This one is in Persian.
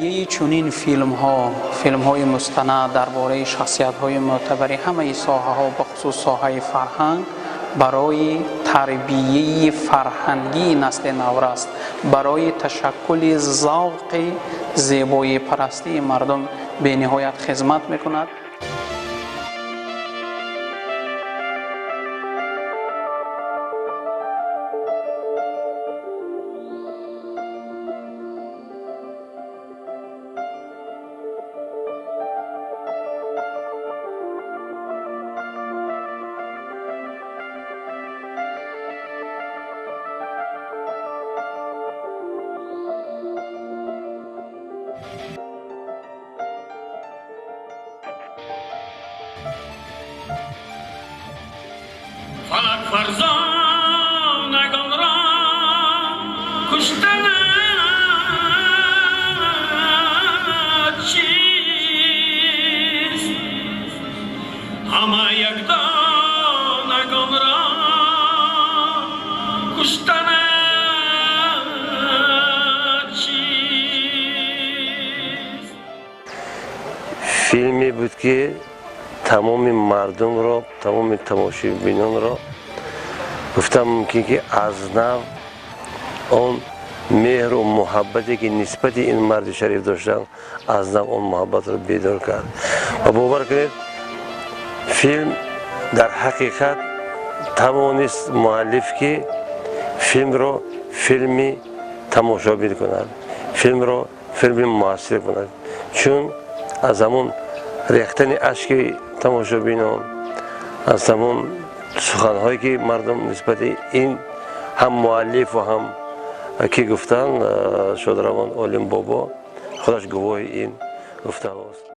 تهیه چنین فیلم های مستند درباره شخصیت های معتبر همه ساحه ها به خصوص ساحه فرهنگ برای تربیه فرهنگی نسل نو است، برای تشکل ذوق زیبایی پرستی مردم به نهایت خدمت میکند. فلک فرزانگان را کشتن چیست، همه یکدانگان را کشتن چیست. فیلمی بود که تمام مردم را، تمام تماشاگران را گفتم ممکن که از نو اون مهر و محبتی که نسبت این مرد شریف داشتن از نو اون محبت را بیدار کرد. و باور کنید فیلم در حقیقت توانست مؤلف که فیلم را فیلمی تماشابین کند، فیلم را فیلم موثر کند، چون از همون ریختن اشک تماشابینان، از تمام سخنهایی که مردم نسبت این هم مؤلف و هم که گفتن شادروان عالم بابا خودش گواه این گفته است.